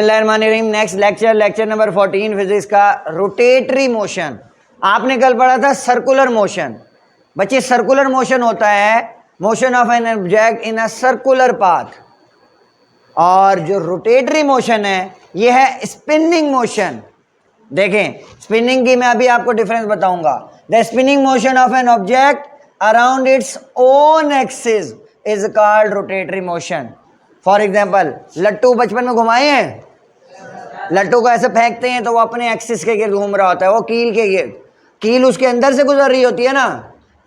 Next lecture number 14 physics का rotatory motion. आपने कल पढ़ा था सर्कुलर मोशन। बच्चे सर्कुलर मोशन होता है motion of an object in a circular path, और जो रोटेटरी मोशन है ये है स्पिनिंग मोशन। देखें स्पिनिंग की मैं अभी आपको डिफरेंस बताऊंगा। The spinning motion of an object around its own axis is called rotatory motion. For example लट्टू बचपन में घुमाए हैं, लट्टू को ऐसे फेंकते हैं तो वो अपने एक्सिस के गिर्द घूम रहा होता है, वो कील के गिर्द, कील उसके अंदर से गुजर रही होती है ना,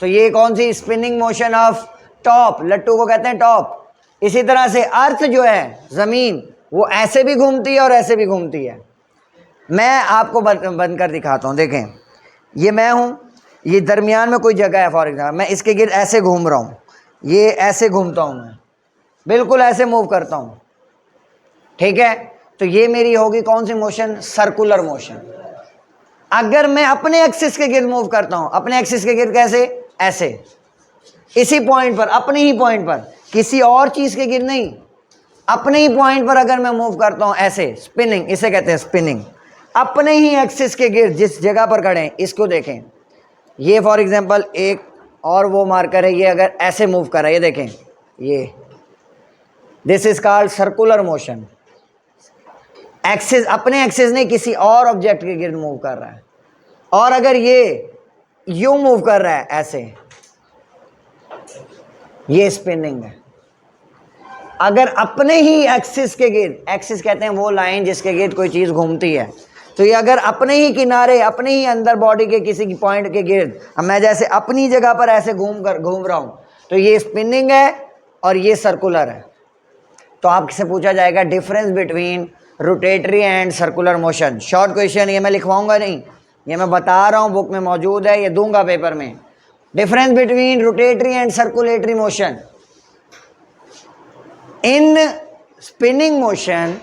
तो ये कौन सी स्पिनिंग मोशन ऑफ टॉप, लट्टू को कहते हैं टॉप। इसी तरह से अर्थ जो है ज़मीन, वो ऐसे भी घूमती है और ऐसे भी घूमती है। मैं आपको बंद कर दिखाता हूँ। देखें ये मैं हूँ, ये दरमियान में कोई जगह है, फॉर एग्जाम्पल मैं इसके गिर्द ऐसे घूम रहा हूँ, ये ऐसे घूमता हूँ, मैं बिल्कुल ऐसे मूव करता हूँ, ठीक है। तो ये मेरी होगी कौन सी मोशन, सर्कुलर मोशन। अगर मैं अपने एक्सिस के गिर्द मूव करता हूँ, अपने एक्सिस के गिर्द कैसे, ऐसे, इसी पॉइंट पर, अपने ही पॉइंट पर, किसी और चीज़ के गिर्द नहीं, अपने ही पॉइंट पर अगर मैं मूव करता हूँ ऐसे, स्पिनिंग, इसे कहते हैं स्पिनिंग। अपने ही एक्सिस के गिर्द जिस जगह पर खड़े हैं, इसको देखें, ये फॉर एग्जांपल एक और वो मार्कर है, ये अगर ऐसे मूव कर रहा है, ये देखें, ये this is called circular motion. Axis, अपने एक्सिस नहीं, किसी और ऑब्जेक्ट के गिर्द मूव कर रहा है। और अगर ये यूं मूव कर रहा है ऐसे, ये स्पिनिंग है। अगर अपने ही एक्सिस के गिर्द, एक्सिस कहते हैं वो लाइन जिसके गिर्द कोई चीज़ घूमती है, तो ये अगर अपने ही किनारे, अपने ही अंदर बॉडी के किसी पॉइंट के गिर्द, मैं जैसे अपनी जगह पर ऐसे घूम रहा हूँ, तो ये स्पिनिंग है और ये सर्कुलर है। तो आपसे पूछा जाएगा difference between rotatory and circular motion. Short question, ये मैं लिखवाऊंगा नहीं, ये मैं बता रहा हूँ, बुक में मौजूद है, ये दूंगा पेपर में। Difference between rotatory and circulatory motion. In spinning motion,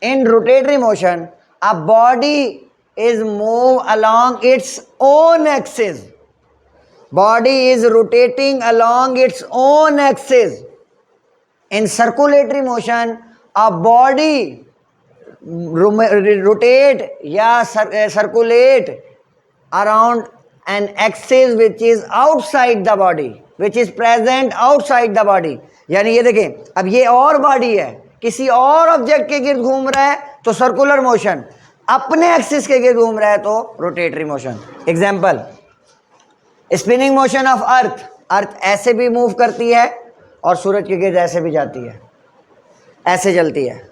in rotatory motion, a body is moved along its own axis. Body is rotating along its own axis. In circulatory motion, a body rotate या circulate around an axis which is outside the body, which is present outside the body. यानी ये देखें, अब ये और body है, किसी और ऑब्जेक्ट के गिर्द घूम रहा है तो सर्कुलर मोशन, अपने एक्सिस के गिर्द घूम रहा है तो rotatory motion. Example, spinning motion of earth, earth ऐसे भी मूव करती है और सूरज के गिर्द ऐसे भी जाती है, ऐसे चलती है।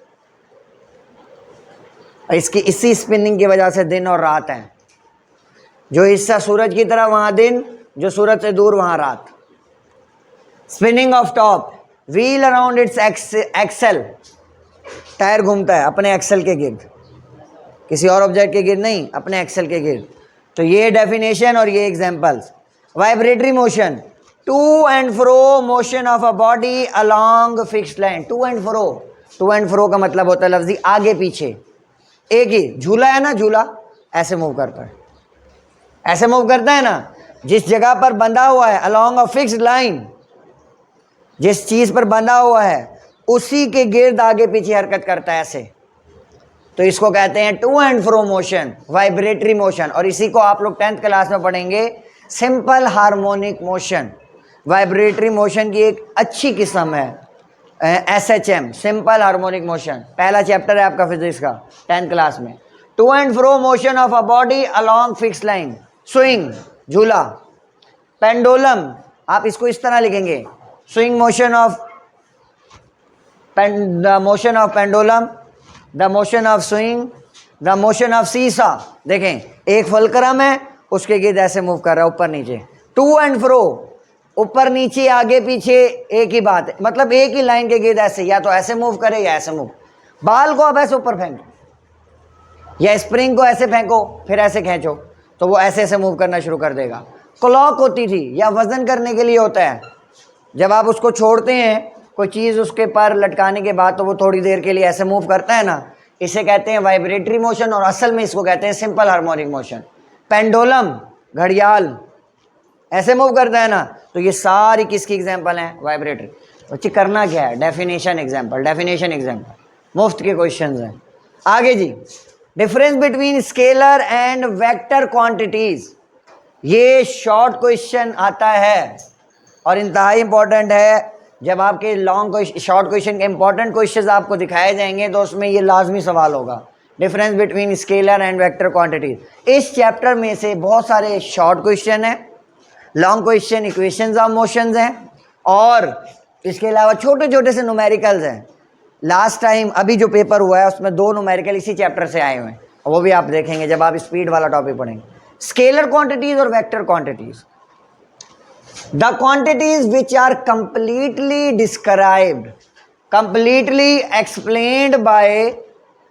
इसकी इसी स्पिनिंग की वजह से दिन और रात हैं। जो हिस्सा सूरज की तरह वहाँ दिन, जो सूरज से दूर वहाँ रात। Spinning of top, wheel around its axle, tyre घूमता है अपने एक्सेल के गिर्द, किसी और ऑब्जेक्ट के गिर्द नहीं, अपने एक्सेल के गिर्द। तो ये डेफिनेशन और ये examples. Vibratory motion, to and fro motion of a body along fixed line. To and fro, to and fro का मतलब होता है लफ्जी आगे पीछे। एक ही झूला है ना, झूला ऐसे मूव करता है, ऐसे मूव करता है ना, जिस जगह पर बंधा हुआ है, अलोंग अ फिक्स्ड लाइन, जिस चीज़ पर बंधा हुआ है उसी के गिर्द आगे पीछे हरकत करता है ऐसे, तो इसको कहते हैं to and fro motion, vibratory motion. और इसी को आप लोग 10th क्लास में पढ़ेंगे, simple harmonic motion. Vibratory motion की एक अच्छी किस्म है SHM, सिंपल हार्मोनिक मोशन। पहला चैप्टर है आपका फिजिक्स का 10th क्लास में। To and fro motion of a body along fix line, swing, झूला। पेंडुलम, आप इसको इस तरह लिखेंगे, swing motion of the motion of pendulum, the motion of swing, the motion of seesaw। देखें एक फुलक्रम है, उसके गिर्द ऐसे मूव कर रहा है ऊपर नीचे। टू एंड फ्रो, ऊपर नीचे आगे पीछे एक ही बात है, मतलब एक ही लाइन के गिर्द ऐसे, या तो ऐसे मूव करे या ऐसे मूव। बाल को आप ऐसे ऊपर फेंको या स्प्रिंग को ऐसे फेंको, फिर ऐसे खींचो तो वो ऐसे ऐसे मूव करना शुरू कर देगा। क्लॉक होती थी, या वजन करने के लिए होता है, जब आप उसको छोड़ते हैं कोई चीज़ उसके पर लटकाने के बाद तो वो थोड़ी देर के लिए ऐसे मूव करता है ना, इसे कहते हैं वाइब्रेटरी मोशन, और असल में इसको कहते हैं सिंपल हार्मोनिक मोशन। पेंडुलम, घड़ियाल ऐसे मूव करता है ना, तो ये सारी किसकी एग्जांपल हैं, वाइब्रेटरी। बच्चे करना क्या है, डेफिनेशन एग्जांपल, डेफिनेशन एग्जांपल, मुफ्त के क्वेश्चंस हैं। आगे जी, difference between scalar and vector quantities, ये शॉर्ट क्वेश्चन आता है और इंतहाई इंपॉर्टेंट है। जब आपके लॉन्ग शॉर्ट क्वेश्चन के इंपॉर्टेंट क्वेश्चंस आपको दिखाए जाएंगे तो उसमें ये लाजमी सवाल होगा, difference between scalar and vector quantities. इस चैप्टर में से बहुत सारे शॉर्ट क्वेश्चन हैं, long question equations of motions हैं, और इसके अलावा छोटे छोटे से न्यूमेरिकल्स हैं। लास्ट टाइम अभी जो पेपर हुआ है उसमें 2 न्यूमेरिकल इसी चैप्टर से आए हुए हैं, और वो भी आप देखेंगे जब आप स्पीड वाला टॉपिक पढ़ेंगे। स्केलर क्वांटिटीज और vector quantities, the quantities which are completely described, completely explained by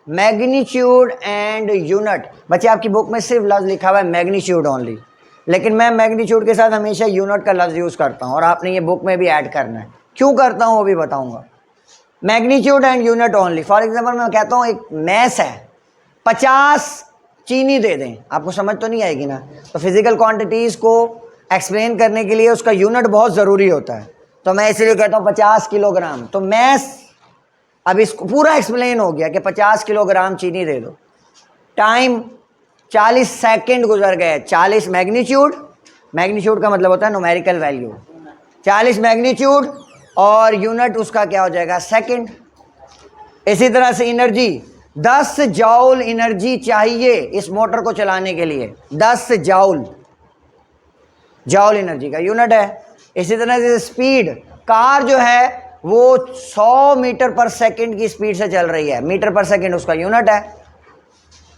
magnitude and unit. बच्चे आपकी बुक में सिर्फ लफ्ज़ लिखा हुआ है मैग्नीट्यूड ओनली, लेकिन मैं मैग्नीट्यूड के साथ हमेशा यूनिट का लफ्ज़ यूज़ करता हूँ और आपने ये बुक में भी ऐड करना है। क्यों करता हूँ वो भी बताऊँगा। Magnitude and unit only. For example मैं कहता हूँ एक मैस है, 50 चीनी दे दें, आपको समझ तो नहीं आएगी ना। तो फिजिकल क्वांटिटीज़ को एक्सप्लेन करने के लिए उसका यूनिट बहुत ज़रूरी होता है, तो मैं इसलिए कहता हूँ 50 किलोग्राम। तो मैस अब इसको पूरा एक्सप्लेन हो गया कि 50 किलोग्राम चीनी दे दो। टाइम 40 सेकंड गुजर गए। 40 मैग्नीट्यूड, मैग्नीट्यूड का मतलब होता है न्यूमेरिकल वैल्यू, 40 मैग्नीट्यूड और यूनिट उसका क्या हो जाएगा, सेकंड। इसी तरह से एनर्जी, 10 जॉल एनर्जी चाहिए इस मोटर को चलाने के लिए, 10 जॉल, जॉल एनर्जी का यूनिट है। इसी तरह से स्पीड, कार जो है वो 100 मीटर पर सेकंड की स्पीड से चल रही है, मीटर पर सेकंड उसका यूनिट है।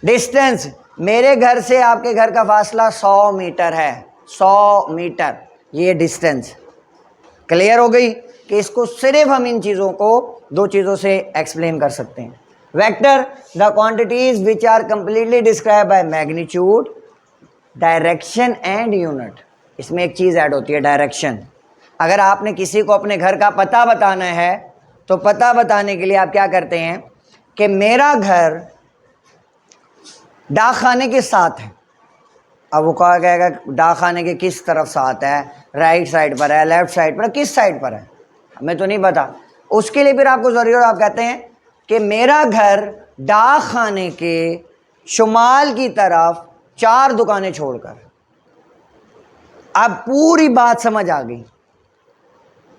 डिस्टेंस, मेरे घर से आपके घर का फासला 100 मीटर है, 100 मीटर, ये डिस्टेंस। क्लियर हो गई कि इसको सिर्फ हम इन चीज़ों को 2 चीज़ों से एक्सप्लेन कर सकते हैं। Vector, the quantities which are completely describe by magnitude, direction and unit. इसमें एक चीज़ ऐड होती है, डायरेक्शन। अगर आपने किसी को अपने घर का पता बताना है तो पता बताने के लिए आप क्या करते हैं कि मेरा घर डाक खाने के साथ है। अब वो कहा कहेगा डाक खाने के किस तरफ साथ है, राइट साइड पर है, लेफ्ट साइड पर है, किस साइड पर है, हमें तो नहीं पता। उसके लिए फिर आपको ज़रूरी, आप कहते हैं कि मेरा घर डाक खाने के शुमाल की तरफ 4 दुकानें छोड़कर। अब पूरी बात समझ आ गई,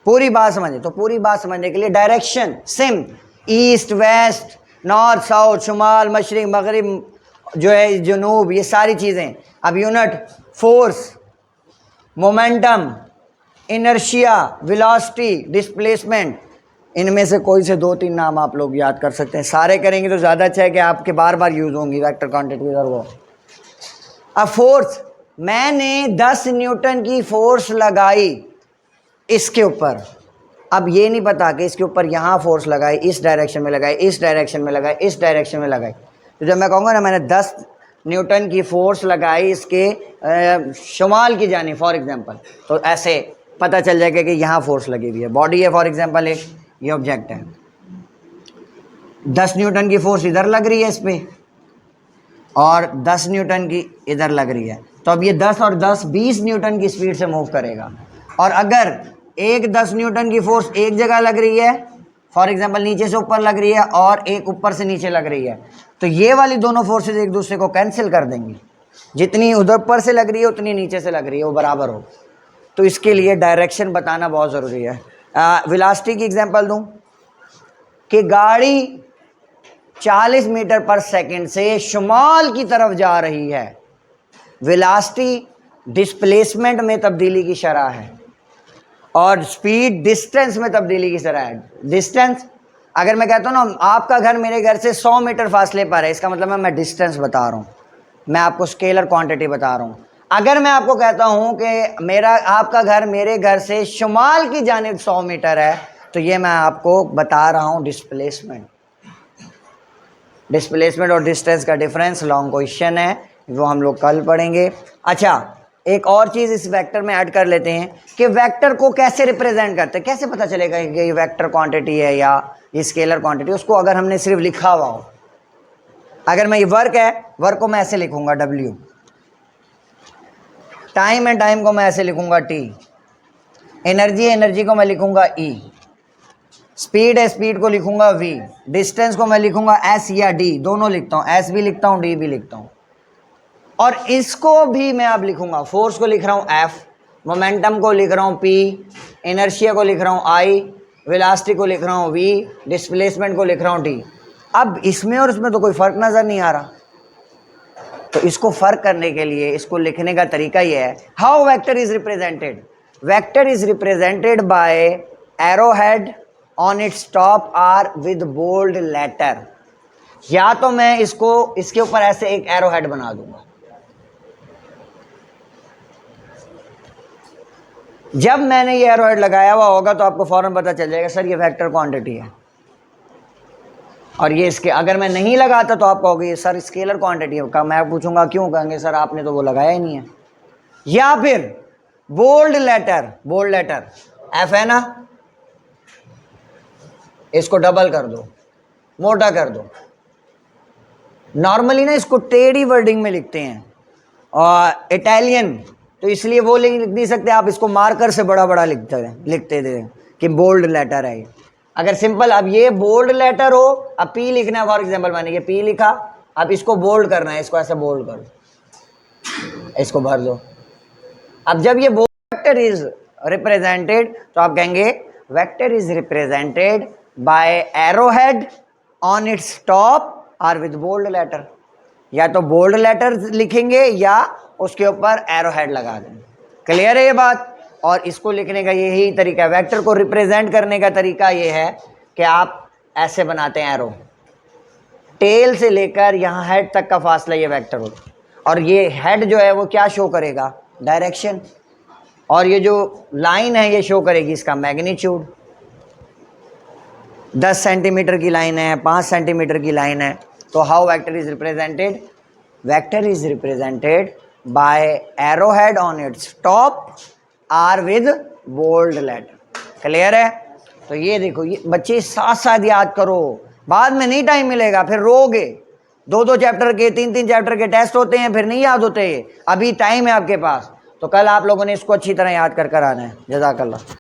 पूरी बात समझे। तो पूरी बात समझने के लिए direction same, east west, north south, शुमाल मशरिक मगरिब, जो है जनूब, ये सारी चीज़ें। अब unit, force, momentum, inertia, velocity, displacement, इनमें से कोई से 2-3 नाम आप लोग याद कर सकते हैं। सारे करेंगे तो ज़्यादा अच्छा है कि आपके बार बार यूज़ होंगी वेक्टर क्वांटिटी और वो। अब फोर्स, मैंने 10 न्यूटन की फोर्स लगाई इसके ऊपर। अब ये नहीं पता कि इसके ऊपर यहाँ फोर्स लगाई, इस डायरेक्शन में लगाई, इस डायरेक्शन में लगाई, इस डायरेक्शन में लगाई। तो जब मैं कहूँगा ना मैंने 10 न्यूटन की फोर्स लगाई इसके शुमाल की जानी फॉर एग्जांपल, तो ऐसे पता चल जाएगा कि यहाँ फोर्स लगी हुई है। बॉडी है फॉर एग्जांपल, एक ये ऑब्जेक्ट है, 10 न्यूटन की फोर्स इधर लग रही है इस पर और 10 न्यूटन की इधर लग रही है। तो अब ये 10 और 10 20 न्यूटन की स्पीड से मूव करेगा। और अगर एक 10 न्यूटन की फोर्स एक जगह लग रही है, फॉर एग्जांपल नीचे से ऊपर लग रही है और एक ऊपर से नीचे लग रही है, तो ये वाली दोनों फोर्सेस एक दूसरे को कैंसिल कर देंगी। जितनी उधर ऊपर से लग रही है उतनी नीचे से लग रही है, वो बराबर हो। तो इसके लिए डायरेक्शन बताना बहुत ज़रूरी है। वेलोसिटी की एग्जांपल दूं कि गाड़ी 40 मीटर पर सेकंड से शुमाल की तरफ जा रही है, वेलोसिटी डिस्प्लेसमेंट में तब्दीली की शरह है और स्पीड डिस्टेंस में तब्दीली की शरह है। डिस्टेंस, अगर मैं कहता हूँ ना आपका घर मेरे घर से 100 मीटर फासले पर है, इसका मतलब है मैं डिस्टेंस बता रहा हूँ, मैं आपको स्केलर क्वांटिटी बता रहा हूँ। अगर मैं आपको कहता हूँ कि मेरा आपका घर मेरे घर से शुमाल की जानिब 100 मीटर है, तो ये मैं आपको बता रहा हूँ डिस्प्लेसमेंट। डिस्प्लेसमेंट और डिस्टेंस का डिफरेंस लॉन्ग क्वेश्चन है, वो हम लोग कल पढ़ेंगे। अच्छा, एक और चीज़ इस वेक्टर में ऐड कर लेते हैं कि वेक्टर को कैसे रिप्रेजेंट करते हैं, कैसे पता चलेगा कि ये वेक्टर क्वांटिटी है या ये स्केलर क्वांटिटी। उसको अगर हमने सिर्फ लिखा हुआ हो, अगर मैं ये वर्क है, वर्क को मैं ऐसे लिखूंगा W, टाइम है, टाइम को मैं ऐसे लिखूंगा T, एनर्जी है, एनर्जी को मैं लिखूंगा E, स्पीड है, स्पीड को लिखूंगा v, डिस्टेंस को मैं लिखूंगा s या d, दोनों लिखता हूँ, s भी लिखता हूँ d भी लिखता हूँ। और इसको भी मैं अब लिखूंगा, फोर्स को लिख रहा हूँ f, मोमेंटम को लिख रहा हूँ p, इनर्शिया को लिख रहा हूँ i, वेलोसिटी को लिख रहा हूँ v, डिस्प्लेसमेंट को लिख रहा हूँ d। अब इसमें और इसमें तो कोई फ़र्क नज़र नहीं आ रहा, तो इसको फ़र्क करने के लिए इसको लिखने का तरीका ये है, how vector is represented. Vector is represented by arrow head on its top or with bold letter. या तो मैं इसको इसके ऊपर ऐसे एक एरो हेड बना दूंगा, जब मैंने ये एरो हेड लगाया हुआ होगा तो आपको फौरन पता चल जाएगा सर ये वेक्टर क्वांटिटी है। और ये इसके अगर मैं नहीं लगाता तो आप कहोगे सर स्केलर क्वांटिटी है, मैं पूछूंगा क्यों, कहेंगे सर आपने तो वो लगाया ही नहीं है। या फिर bold letter, bold letter F है ना, इसको डबल कर दो, मोटा कर दो। नॉर्मली ना इसको टेढ़ी वर्डिंग में लिखते हैं और इटालियन, तो इसलिए वो लिख नहीं सकते आप, इसको मार्कर से बड़ा बड़ा लिखते थे कि बोल्ड लेटर है। अगर सिंपल अब ये बोल्ड लेटर हो, अब पी लिखना है फॉर एग्जांपल, मैंने ये पी लिखा, अब इसको बोल्ड करना है, इसको ऐसे बोल्ड कर दो, इसको भर दो। अब जब ये वेक्टर इज रिप्रेजेंटेड तो आप कहेंगे vector is represented by arrow head on its top or with bold letter. या तो बोल्ड लेटर लिखेंगे या उसके ऊपर एरो हेड लगा देंगे। क्लियर है ये बात। और इसको लिखने का यही तरीका है, वेक्टर को रिप्रेजेंट करने का तरीका ये है कि आप ऐसे बनाते हैं एरो, टेल से लेकर यहाँ हेड तक का फासला ये वेक्टर होता है। और ये हेड जो है वो क्या शो करेगा, डायरेक्शन, और ये जो लाइन है ये शो करेगी इसका मैग्नीट्यूड। 10 सेंटीमीटर की लाइन है, 5 सेंटीमीटर की लाइन है। तो how vector is represented, vector is represented by arrow head on its top or with bold letter. Clear है। तो ये देखो, ये बच्चे साथ साथ याद करो, बाद में नहीं टाइम मिलेगा, फिर रोगे। 2-2 चैप्टर के 3-3 चैप्टर के टेस्ट होते हैं, फिर नहीं याद होते। अभी टाइम है आपके पास, तो कल आप लोगों ने इसको अच्छी तरह याद कर आना है। जज़ाकल्लाह।